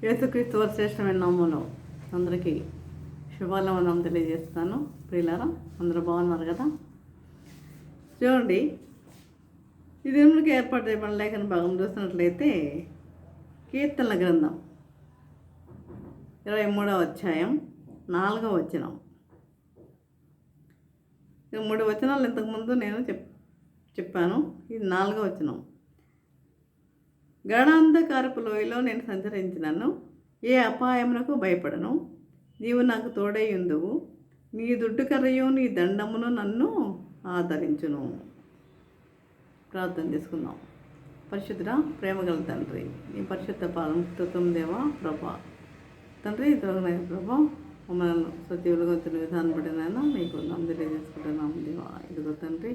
యేసుక్రీస్తు వారి శ్రేష్టమైన నామంలో అందరికీ శుభాలవనం తెలియజేస్తాను. ప్రియులారా, అందరూ బాగున్నారు కదా? చూడండి, ఈ దేవునికి ఏర్పాటు చేయబడిన లేఖన భాగం చూసినట్లయితే కీర్తనల గ్రంథం 23వ అధ్యాయం 4వ వచనం. 3 వచనాలు ఇంతకుముందు నేను చెప్పాను. ఇది 4వ వచనం. గాఢాంధకారపు లోయలో నేను సంచరించినను, ఏ అపాయమునకు భయపడను. నీవు నాకు తోడై ఉందువు. నీ దుడ్డు కర్రయు నీ దండమును నన్ను ఆదరించును. ప్రార్థన చేసుకుందాం. పరిశుద్ధ ప్రేమగల తండ్రి, నీ పరిశుద్ధ పాలన దేవా ప్రభా తండ్రి, దొరకనైన ప్రభా, మమ్మల్ని సజీవులుగా వచ్చిన విధానం పడినైనా మీకు తెలియజేసుకుంటున్నాము దేవా. ఇదిగో తండ్రి,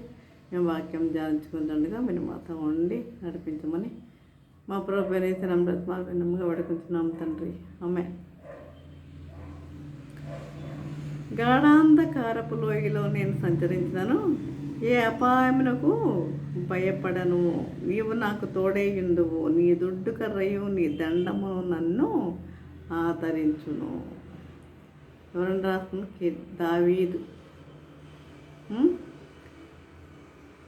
మేము వాక్యం ధ్యానించుకుంటుండగా మీరు మాతో ఉండి నడిపించమని మా ప్రభు బ్రతమాలుగా వేడుకుంటున్నాం తండ్రి. ఆమె గాఢాంధకారపు లోయలో నేను సంచరించినను, ఏ అపాయమునకు భయపడను. నీవు నాకు తోడై ఉండువు. నీ దుడ్డు కర్రయు నీ దండమును నన్ను ఆదరించును. ఎవరండి రాస్తుంది? దావీదు.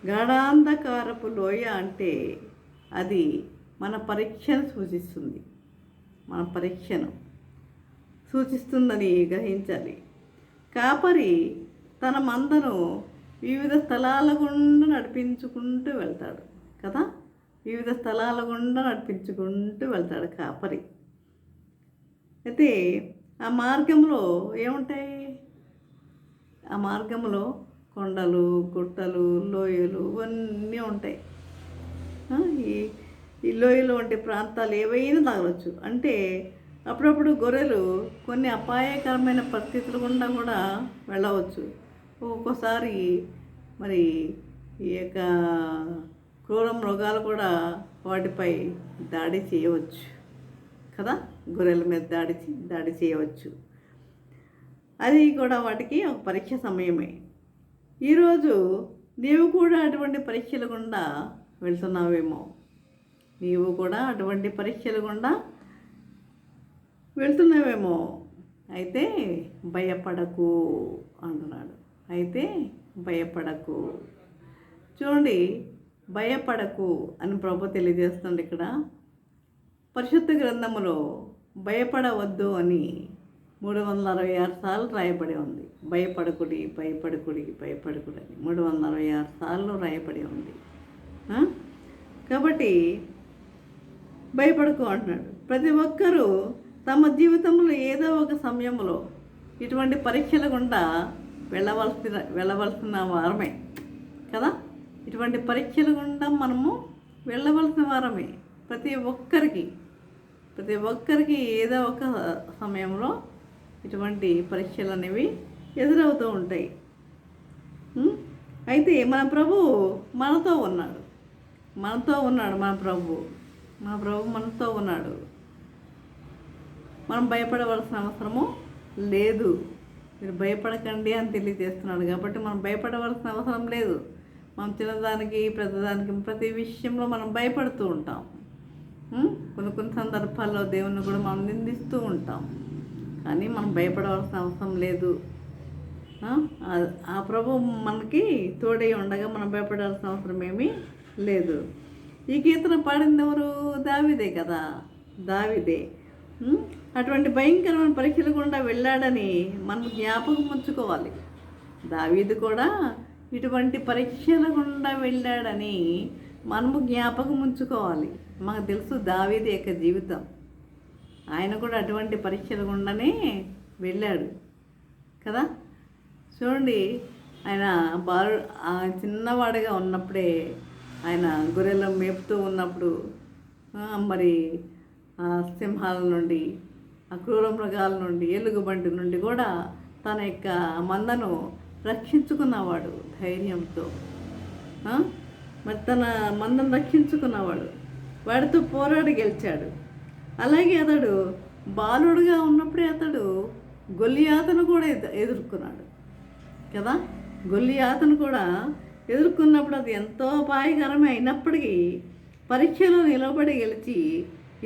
గాఢాంధకారపు లోయ అంటే అది మన పరీక్షను సూచిస్తుంది. మన పరీక్షను సూచిస్తుందని గ్రహించాలి. కాపరి తన మందను వివిధ స్థలాల గుండా నడిపించుకుంటూ వెళ్తాడు కదా. వివిధ స్థలాల గుండా నడిపించుకుంటూ వెళ్తాడు కాపరి. అయితే ఆ మార్గంలో ఏముంటాయి? ఆ మార్గంలో కొండలు, గుట్టలు, లోయలు ఇవన్నీ ఉంటాయి. ఈ లోయలు వంటి ప్రాంతాలు ఏవైనా తగలవచ్చు. అంటే అప్పుడప్పుడు గొర్రెలు కొన్ని అపాయకరమైన పరిస్థితులు గుండా కూడా వెళ్ళవచ్చు. ఒక్కోసారి మరి ఈ యొక్క క్రూర మృగాలు కూడా వాటిపై దాడి చేయవచ్చు కదా. గొర్రెల మీద దాడి చేయవచ్చు. అది కూడా వాటికి ఒక పరీక్ష సమయమే. ఈరోజు నీవు కూడా అటువంటి పరీక్షల గుండా వెళ్తున్నావేమో. నీవు కూడా అటువంటి పరీక్షలు గుండా వెళ్తున్నావేమో. అయితే భయపడకు అంటున్నాడు. అయితే భయపడకు. చూడండి, భయపడకు అని ప్రభు తెలియజేస్తుంది ఇక్కడ. పరిశుద్ధ గ్రంథములో భయపడవద్దు అని 366 సార్లు రాయబడి ఉంది. భయపడకుడి, భయపడకుడి, భయపడకుడి అని 366 సార్లు రాయబడి ఉంది. కాబట్టి భయపడకు అంటున్నాడు. ప్రతి ఒక్కరూ తమ జీవితంలో ఏదో ఒక సమయంలో ఇటువంటి పరీక్షల గుండా వెళ్ళవలసిన వారమే కదా. ఇటువంటి పరీక్షల గుండా మనము వెళ్ళవలసిన వారమే. ప్రతి ఒక్కరికి ఏదో ఒక సమయంలో ఇటువంటి పరీక్షలు అనేవి ఎదురవుతూ ఉంటాయి. అయితే మన ప్రభు మనతో ఉన్నాడు. మన ప్రభు మనతో ఉన్నాడు. మనం భయపడవలసిన అవసరము లేదు. మీరు భయపడకండి అని తెలియజేస్తున్నాడు. కాబట్టి మనం భయపడవలసిన అవసరం లేదు. మనం చిన్నదానికి, పెద్దదానికి, ప్రతి విషయంలో మనం భయపడుతూ ఉంటాం. కొన్ని సందర్భాల్లో దేవుణ్ణి కూడా మనం నిందిస్తూ ఉంటాం. కానీ మనం భయపడవలసిన అవసరం లేదు. ఆ ప్రభు మనకి తోడై ఉండగా మనం భయపడాల్సిన అవసరం ఏమీ లేదు. ఈ కీర్తన పాడింది ఎవరు? దావీదే కదా. దావీదే అటువంటి భయంకరమైన పరీక్షలు గుండా వెళ్ళాడని మనం జ్ఞాపకం ఉంచుకోవాలి. దావీదు కూడా ఇటువంటి పరీక్షల గుండా వెళ్ళాడని మనము జ్ఞాపకం ఉంచుకోవాలి. మాకు తెలుసు దావీదు యొక్క జీవితం. ఆయన కూడా అటువంటి పరీక్షల గుండానే వెళ్ళాడు కదా. చూడండి, ఆయన చిన్నవాడిగా ఉన్నప్పుడే, ఆయన గొర్రెలు మేపుతూ ఉన్నప్పుడు మరి ఆ సింహాల నుండి, ఆ క్రూర మృగాల నుండి, ఎలుగుబంటి నుండి కూడా తన యొక్క మందను రక్షించుకున్నవాడు ధైర్యంతో. మరి తన మందను రక్షించుకున్నవాడు, వాడితో పోరాడి గెలిచాడు. అలాగే అతడు బాలుడుగా ఉన్నప్పుడే అతడు గొల్లియాతును కూడా ఎదుర్కొన్నాడు కదా. గొల్లియాతును కూడా ఎదుర్కొన్నప్పుడు అది ఎంతో అపాయకరమే అయినప్పటికీ పరీక్షలో నిలబడి గెలిచి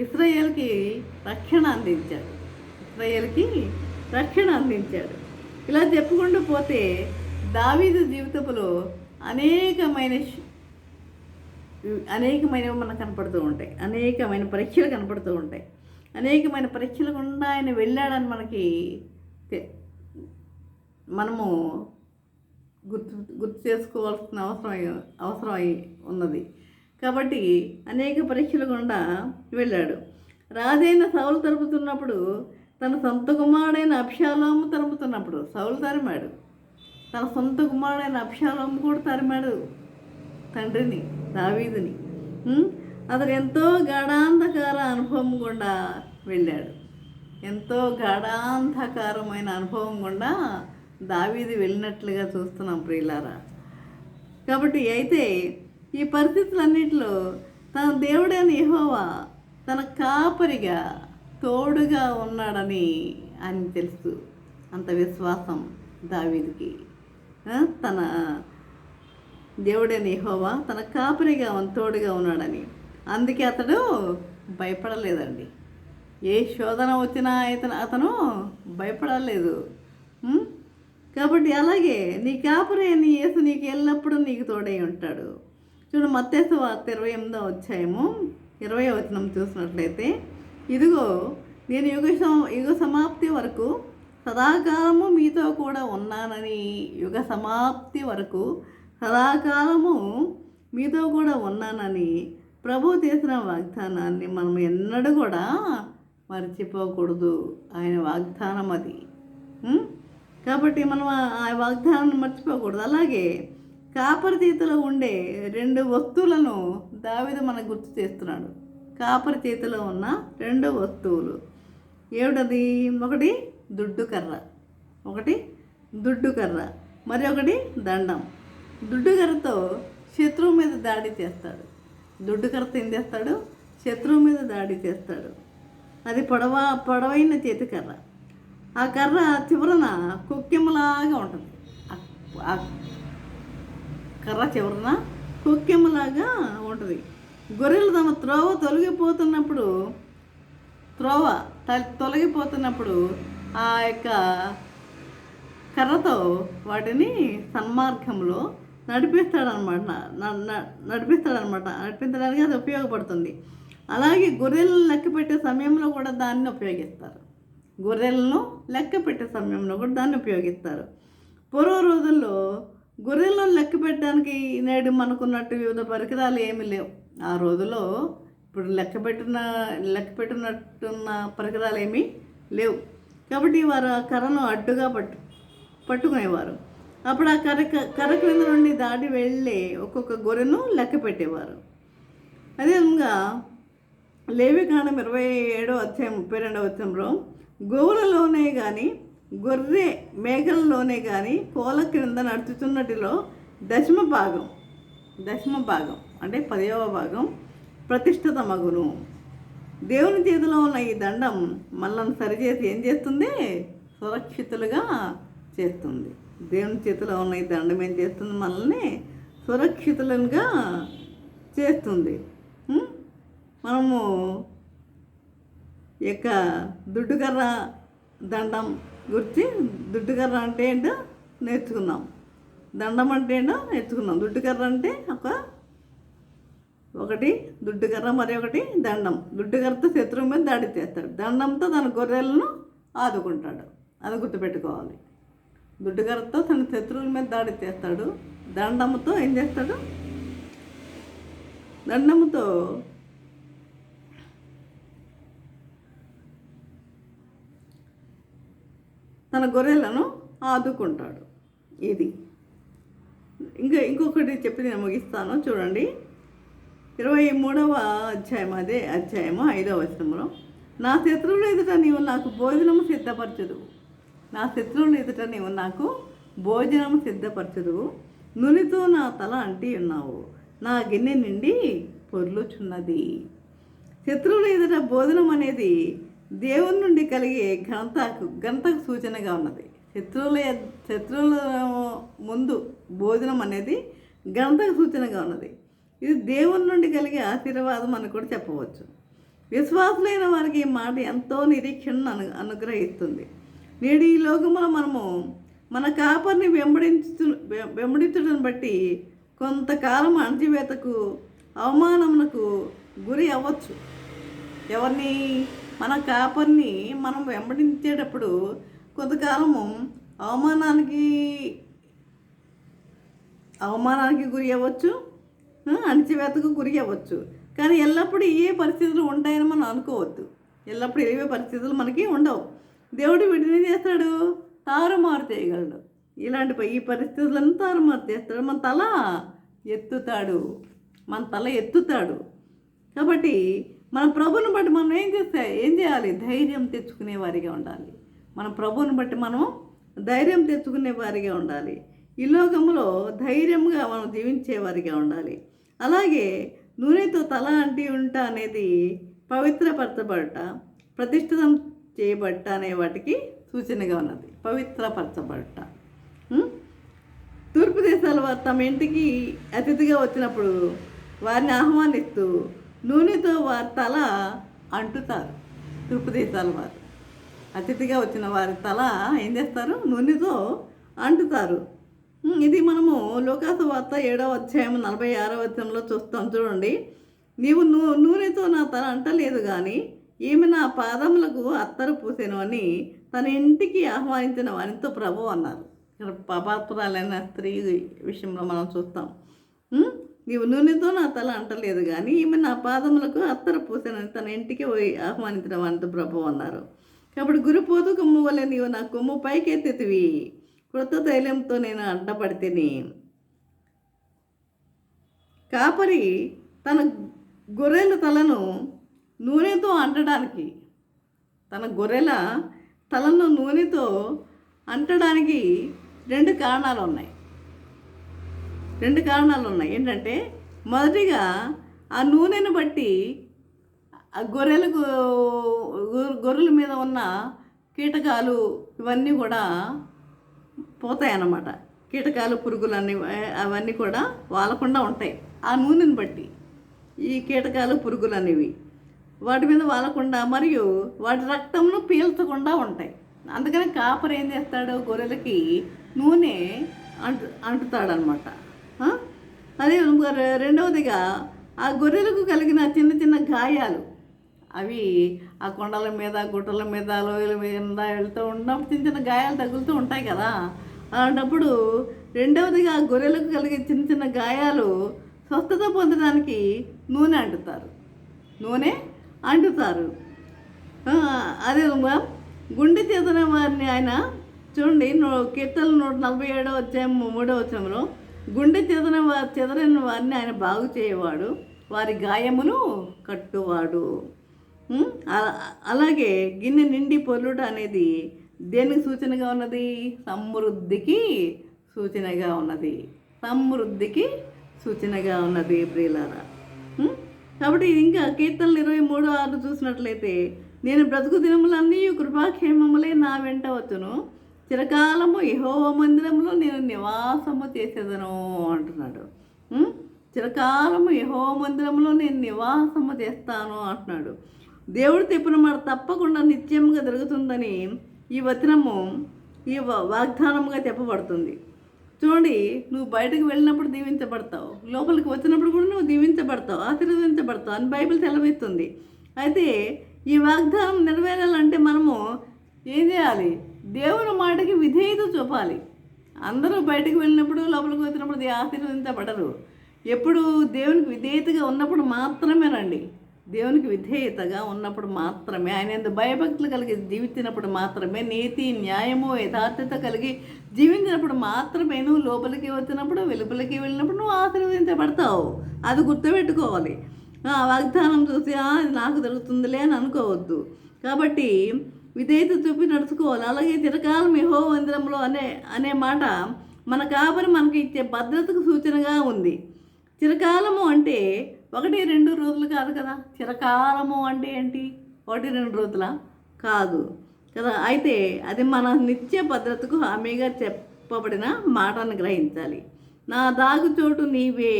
ఇశ్రాయేలుకి రక్షణ అందించాడు. ఇశ్రాయేలుకి రక్షణ అందించాడు. ఇలా చెప్పుకుంటూ పోతే దావీదు జీవితంలో అనేకమైనవి మనకు కనపడుతూ ఉంటాయి. అనేకమైన పరీక్షలు కనపడుతూ ఉంటాయి. అనేకమైన పరీక్షలు గుండా ఆయన వెళ్ళాడని మనము గుర్తు చేసుకోవాల్సిన అవసరం ఉన్నది. కాబట్టి అనేక పరీక్షల గుండా వెళ్ళాడు. రాజైన సౌలు తరుపుతున్నప్పుడు, తన సొంత కుమారుడైన అబ్షాలోము తరుపుతున్నప్పుడు సౌలు తరిమాడు. తన సొంత కుమారుడైన అబ్షాలోము కూడా తరిమాడు తండ్రిని, దావీదుని. అతను ఎంతో గాఢాంధకార అనుభవం గుండా వెళ్ళాడు. ఎంతో గాఢాంధకారమైన అనుభవం గుండా దావీదు వెళ్ళినట్లుగా చూస్తున్నాం ప్రియులారా. కాబట్టి అయితే ఈ పరిస్థితులన్నింటిలో తన దేవుడైన యెహోవా తన కాపరిగా తోడుగా ఉన్నాడని ఆయన తెలుసు. అంత విశ్వాసం దావీదుకి. తన దేవుడైన యెహోవా తన కాపరిగా తోడుగా ఉన్నాడని. అందుకే అతడు భయపడలేదండి. ఏ శోధన వచ్చినా అతను భయపడలేదు. కాబట్టి అలాగే నీ కాపరి నీ యేసు నీకు ఎల్లప్పుడూ నీకు తోడై ఉంటాడు. చూడు, మత్తయి వార్త 28వ అధ్యాయము 20వ వచనం చూసినట్లయితే, ఇదిగో నేను యుగ సమాప్తి వరకు సదాకాలము మీతో కూడా ఉన్నానని, యుగ సమాప్తి వరకు సదాకాలము మీతో కూడా ఉన్నానని ప్రభు చేసిన వాగ్దానాన్ని మనం ఎన్నడూ కూడా మర్చిపోకూడదు. ఆయన వాగ్దానం అది. కాబట్టి మనం ఆ వాగ్దానాన్ని మర్చిపోకూడదు. అలాగే కాపరి చేతిలో ఉండే 2 వస్తువులను దావీదు మనకు గుర్తు చేస్తున్నాడు. కాపరి చేతిలో ఉన్న 2 వస్తువులు ఏమిటది? ఒకటి దుడ్డు కర్ర, మరి ఒకటి దండం. దుడ్డు కర్రతో శత్రువు మీద దాడి చేస్తాడు. దుడ్డు కర్రతో ఏం చేస్తాడు? శత్రువు మీద దాడి చేస్తాడు. అది పొడవైన చేతి కర్ర. ఆ కర్ర చివరన కొక్కెమ్మలాగా ఉంటుంది. ఆ కర్ర చివరన కొక్కెమ్మలాగా ఉంటుంది. గొర్రెలు తమ తొలగిపోతున్నప్పుడు ఆ యొక్క కర్రతో వాటిని సన్మార్గంలో నడిపించడానికి అది ఉపయోగపడుతుంది. అలాగే గొర్రెలను లెక్క పెట్టే సమయంలో కూడా దాన్ని ఉపయోగిస్తారు. పూర్వ రోజుల్లో గొర్రెలను లెక్క పెట్టడానికి నేడు మనకున్నట్టు వివిధ పరికరాలు ఏమీ లేవు. ఆ రోజుల్లో ఇప్పుడు లెక్క పెట్టినట్టున్న పరికరాలు ఏమీ లేవు. కాబట్టి వారు ఆ కర్రను అడ్డుగా పట్టుకునేవారు. అప్పుడు ఆ కర్ర క్రింద నుండి దాటి వెళ్ళి ఒక్కొక్క గొర్రెను లెక్క పెట్టేవారు. అదేవిధంగా లేవికాండం 27వ అధ్యాయం 32వ వచనంలో, గోవులలోనే కానీ గొర్రె మేకలలోనే కానీ కోల క్రింద నడుచుతున్నటిలో దశమ భాగం అంటే 10వ భాగం ప్రతిష్ఠిత మగును. దేవుని చేతిలో ఉన్న ఈ దండం మనల్ని సరిచేసి ఏం చేస్తుంది? సురక్షితులుగా చేస్తుంది. దేవుని చేతిలో ఉన్న ఈ దండం ఏం చేస్తుంది? మనల్ని సురక్షితులుగా చేస్తుంది. మనము యొక్క దుడ్డుకర్ర దండం గురించి, దుడ్డుకర్ర అంటే ఏంటో నేర్చుకున్నాం, దండం అంటే ఏంటో నేర్చుకున్నాం. దుడ్డుకర్ర అంటే ఒకటి దుడ్డుకర్ర, మరి ఒకటి దండం. దుడ్డుకర్రతో శత్రువు మీద దాడి చేస్తాడు, దండంతో తన గొర్రెలను ఆదుకుంటాడు. అది గుర్తుపెట్టుకోవాలి. దుడ్డుకర్రతో తన శత్రువుల మీద దాడి చేస్తాడు, దండంతో ఏం చేస్తాడు? దండంతో తన గొర్రెలను ఆదుకుంటాడు. ఇది ఇంకొకటి చెప్పి నేను ముగిస్తాను. చూడండి, 23వ అధ్యాయం, అదే అధ్యాయము 5వ వచనంలో, నా శత్రువుల ఎదుట నీవు నాకు భోజనము సిద్ధపరచుదువు, నూనెతో నా తల అంటి ఉన్నావు, నా గిన్నె నిండి పొర్లుచున్నది. శత్రువుల ఎదుట భోజనం అనేది దేవుని నుండి కలిగే ఘనతకు సూచనగా ఉన్నది. శత్రువుల ముందు భోజనం అనేది ఘనతకు సూచనగా ఉన్నది. ఇది దేవుని నుండి కలిగే ఆశీర్వాదం అని కూడా చెప్పవచ్చు. విశ్వాసులైన వారికి ఈ మాట ఎంతో నిరీక్షణను అనుగ్రహిస్తుంది. నేడు ఈ లోకములో మనము మన కాపరిని వెంబడించడం బట్టి కొంతకాలం అణచివేతకు, అవమానమునకు గురి అవ్వచ్చు. ఎవరిని? మన కాపరిని మనం వెంబడించేటప్పుడు కొంతకాలము అవమానానికి గురి అవ్వచ్చు, అణచివేతకు గురి అవ్వచ్చు. కానీ ఎల్లప్పుడూ ఏ పరిస్థితులు ఉంటాయని మనం అనుకోవద్దు. ఎల్లప్పుడూ ఏ పరిస్థితులు మనకి ఉండవు. దేవుడు వీటిని చేస్తాడు, తారుమారు చేయగలడు. ఈ పరిస్థితులను తారుమారు చేస్తాడు. మన తల ఎత్తుతాడు. కాబట్టి మన ప్రభువుని బట్టి మనం ఏం చేయాలి? ధైర్యం తెచ్చుకునే వారిగా ఉండాలి. మన ప్రభువుని బట్టి మనం ధైర్యం తెచ్చుకునే వారిగా ఉండాలి. ఈ లోకంలో ధైర్యంగా మనం జీవించేవారిగా ఉండాలి. అలాగే నూనెతో తల అంటి ఉంట అనేది పవిత్రపరచబడట, ప్రతిష్ఠితం చేయబట్ట అనే వాటికి సూచనగా ఉన్నది. పవిత్రపరచబడట. తూర్పు దేశాల వారు తమ ఇంటికి అతిథిగా వచ్చినప్పుడు వారిని ఆహ్వానిస్తూ నూనెతో వారి తల అంటుతారు. తూర్పు దేశాల వారు అతిథిగా వచ్చిన వారి తల ఏం చేస్తారు? నూనెతో అంటుతారు. ఇది మనము లోకాసు వార్త 7వ అధ్యాయం 46వ వచనంలో చూస్తాం. చూడండి, నీవు నూనెతో నా తల అంటలేదు కానీ ఈమె నా పాదములకు అత్తరు పూసెను అని తన ఇంటికి ఆహ్వానించిన వారితో ప్రభు అన్నారు. ఇక్కడ పాపాత్మురాలైన స్త్రీ విషయంలో మనం చూస్తాం. నీవు నూనెతో నా తల అంటలేదు కానీ ఈమె నా పాదములకు అత్తరు పూసెనని తన ఇంటికి ఆహ్వానించిన వారితో ప్రభు అన్నారు. కాబట్టి గురిపోతు కొమ్ము వల్ల నీవు నా కొమ్ము పైకెత్తితివి, కృత తైలంతో నేను అడ్డపడితేని. కాపరి తన గొర్రెల తలను నూనెతో అంటడానికి, తన గొర్రెల తలను నూనెతో అంటడానికి రెండు కారణాలు ఉన్నాయి. ఏంటంటే, మొదటిగా ఆ నూనెను బట్టి ఆ గొర్రెల మీద ఉన్న కీటకాలు ఇవన్నీ కూడా పోతాయన్నమాట. కీటకాలు, పురుగులు అవన్నీ కూడా వాలకుండా ఉంటాయి. ఆ నూనెను బట్టి ఈ కీటకాలు, పురుగులు అనేవి వాటి మీద వాలకుండా మరియు వాటి రక్తంను పీల్చకుండా ఉంటాయి. అందుకని కాపరి ఏం చేస్తాడు? గొర్రెలకి నూనె అంటుతాడనమాట. అదే రెండవదిగా ఆ గొర్రెలకు కలిగిన చిన్న చిన్న గాయాలు, అవి ఆ కొండల మీద, గుట్టల మీద, లోయల మీద వెళ్తూ ఉన్నప్పుడు చిన్న చిన్న గాయాలు తగులుతూ ఉంటాయి కదా. అలాంటప్పుడు రెండవదిగా గొర్రెలకు కలిగే చిన్న చిన్న గాయాలు స్వస్థత పొందడానికి నూనె అంటుతారు. అదే గుండె చేతన వారిని ఆయన చూడండి, కీర్తనలు 147వ అధ్యాయం 3వ వచనంలో గుండె చెదరని వారిని ఆయన బాగు చేయవాడు, వారి గాయమును కట్టువాడు. అలాగే గిన్నె నిండి పొర్లుట అనేది దేనికి సూచనగా ఉన్నది? సమృద్ధికి సూచనగా ఉన్నది ప్రియులారా. కాబట్టి ఇంకా కీర్తనలు 23:6 చూసినట్లయితే, నేను బ్రతుకు దినములన్నీ కృపాక్షేమములే నా వెంట వచ్చును, చిరకాలము యెహోవా మందిరంలో నేను నివాసము చేసేదను అంటున్నాడు. చిరకాలము యెహోవా మందిరంలో నేను నివాసము చేస్తాను అంటున్నాడు. దేవుడు చెప్పిన మాట తప్పకుండా నిత్యముగా జరుగుతుందని ఈ వచనము, ఈ వాగ్దానముగా చెప్పబడుతుంది. చూడండి, నువ్వు బయటకు వెళ్ళినప్పుడు దీవించబడతావు, లోపలికి వచ్చినప్పుడు కూడా నువ్వు దీవించబడతావు, ఆశీర్వదించబడతావు అని బైబిల్ సెలవిస్తుంది. అయితే ఈ వాగ్దానం నెరవేరాలంటే మనము ఏం చేయాలి? దేవుని మాటకి విధేయత చూపాలి. అందరూ బయటకు వెళ్ళినప్పుడు, లోపలికి వచ్చినప్పుడు ఆశీర్వదించబడరు. ఎప్పుడు దేవునికి విధేయతగా ఉన్నప్పుడు మాత్రమేనండి. దేవునికి విధేయతగా ఉన్నప్పుడు మాత్రమే, ఆయన ఎందు భయభక్తులు కలిగి జీవించినప్పుడు మాత్రమే, నీతి, న్యాయము, యథార్థత కలిగి జీవించినప్పుడు మాత్రమే నువ్వు లోపలికి వచ్చినప్పుడు, వెలుపలికి వెళ్ళినప్పుడు నువ్వు ఆశీర్వదించబడతావు. అది గుర్తుపెట్టుకోవాలి. వాగ్దానం చూసి ఇది నాకు దొరుకుతుందిలే అని అనుకోవద్దు. కాబట్టి విధేయత చూపి నడుచుకోవాలి. అలాగే చిరకాలం యెహోవా మందిరంలో అనే మాట మన కాపరి మనకి ఇచ్చే భద్రతకు సూచనగా ఉంది. చిరకాలము అంటే 1-2 రోజులు కాదు కదా. చిరకాలము అంటే ఏంటి? 1-2 రోజుల కాదు కదా. అయితే అది మన నిత్య భద్రతకు హామీగా చెప్పబడిన మాటను గ్రహించాలి. నా దాగు చోటు నీవే.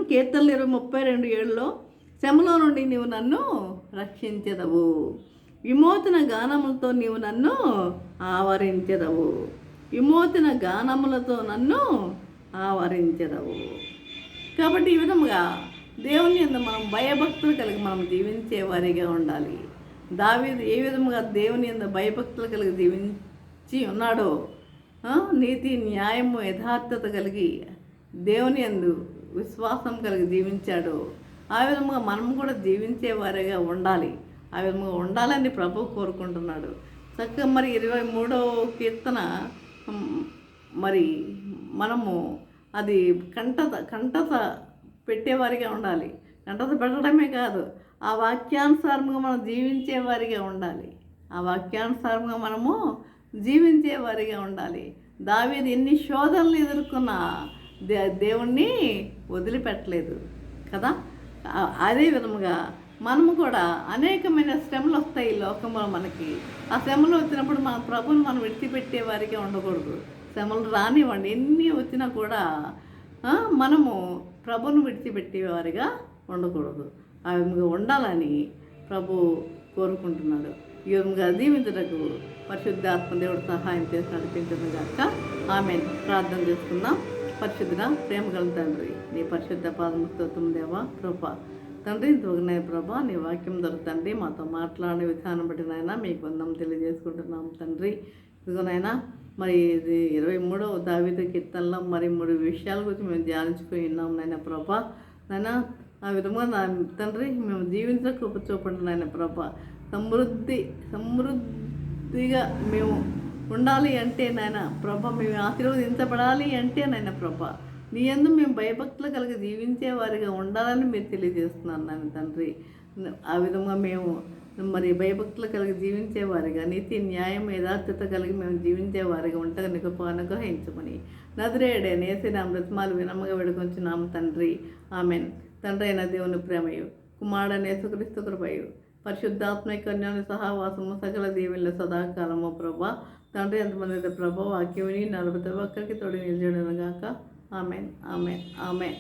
కీర్తనలు 32:7లో శ్రమలో నుండి నీవు నన్ను రక్షించెదవు. విమోచన గానములతో నీవు నన్ను ఆవరించెదవు. విమోచన గానములతో నన్ను ఆవరించెదవు. కాబట్టి ఈ విధముగా దేవుని యందు మనం భయభక్తులు కలిగి మనం జీవించే వారిగా ఉండాలి. దావీదు ఏ విధముగా దేవుని యందు భయభక్తులు కలిగి జీవించి ఉన్నాడో, నీతి న్యాయము యథార్థత కలిగి దేవుని యందు విశ్వాసం కలిగి జీవించాడో, ఆ విధముగా మనం కూడా జీవించే వారిగా ఉండాలి. ఆ విధముగా ఉండాలని ప్రభువు కోరుకుంటున్నాడు. చక్కగా మరి 23వ కీర్తన మరి మనము అది కంటత పెట్టేవారిగా ఉండాలి. కంటత పెట్టడమే కాదు, ఆ వాక్యానుసారంగా మనం జీవించేవారిగా ఉండాలి. ఆ వాక్యానుసారంగా మనము జీవించేవారిగా ఉండాలి. దావీదు ఎన్ని శోధనలు ఎదుర్కొన్నా దేవుణ్ణి వదిలిపెట్టలేదు కదా. అదే విధముగా మనము కూడా అనేకమైన శ్రమలు వస్తాయి ఈ లోకంలో మనకి. ఆ శ్రమలు వచ్చినప్పుడు మన ప్రభుని మనం విడిచిపెట్టే వారిగా ఉండకూడదు. శ్రమలు రానివ్వండి, ఎన్ని వచ్చినా కూడా మనము ప్రభుని విడిచిపెట్టేవారిగా ఉండకూడదు. ఆ విధంగా ఉండాలని ప్రభు కోరుకుంటున్నాడు. ఈ విధంగా జీవించటకు పరిశుద్ధాత్మ దేవుడు సహాయం చేసి నడిపించడం కాక ఆమెన్. ప్రార్థన చేసుకుందాం. పరిశుద్ధ ప్రేమ గల తండ్రి, నీ పరిశుద్ధ పాదముస్తోత్రం దేవా కృప తండ్రి. ఇంతవరకునే ప్రభా నీ వాక్యం దొరుకుతండి మాతో మాట్లాడే విధానం బట్టి నాయన మీకు వందం తెలియజేసుకుంటున్నాం తండ్రి. ఇదిగోనైనా మరి ఇది 23వ దావీదు కీర్తనలో మరి 3 విషయాల గురించి మేము ధ్యానించుకుని ఉన్నాం నాయన ప్రభా. నాయన ఆ విధంగా నా తండ్రి మేము జీవించక కృప చూపండి నాయన ప్రభా. సమృద్ధిగా మేము ఉండాలి అంటే నాయన ప్రభా, మేము ఆశీర్వదించబడాలి అంటే నాయన ప్రభా, నీ యందు మేము భయభక్తులు కలిగి జీవించే వారిగా ఉండాలని మీరు తెలియజేస్తున్నాను నాయన తండ్రి. ఆ విధంగా మేము మరి భయభక్తులు కలిగి జీవించేవారిగా, నీతి న్యాయం యథార్థత కలిగి మేము జీవించేవారిగా ఉంటగా నీకు అనుగ్రహించమని నజరేయుడే నేసిన మృతమాలు వినమ్మగా వేడుకొంచున్నాము తండ్రి. ఆమెన్. తండ్రి అయిన దేవుని ప్రేమయు, కుమారుడైన యేసుక్రీస్తు కృపయు, పరిశుద్ధాత్మక అన్యోన్య సహవాసము సకల దీవెనలు సదాకాలము ప్రభా. తండ్రి ఎంతమంది అయితే ప్రభా వాక్యముని 40 ఒక్కరికి తోడు నిలిచడం గాక. ఆమెన్. ఆమెన్. ఆమెన్.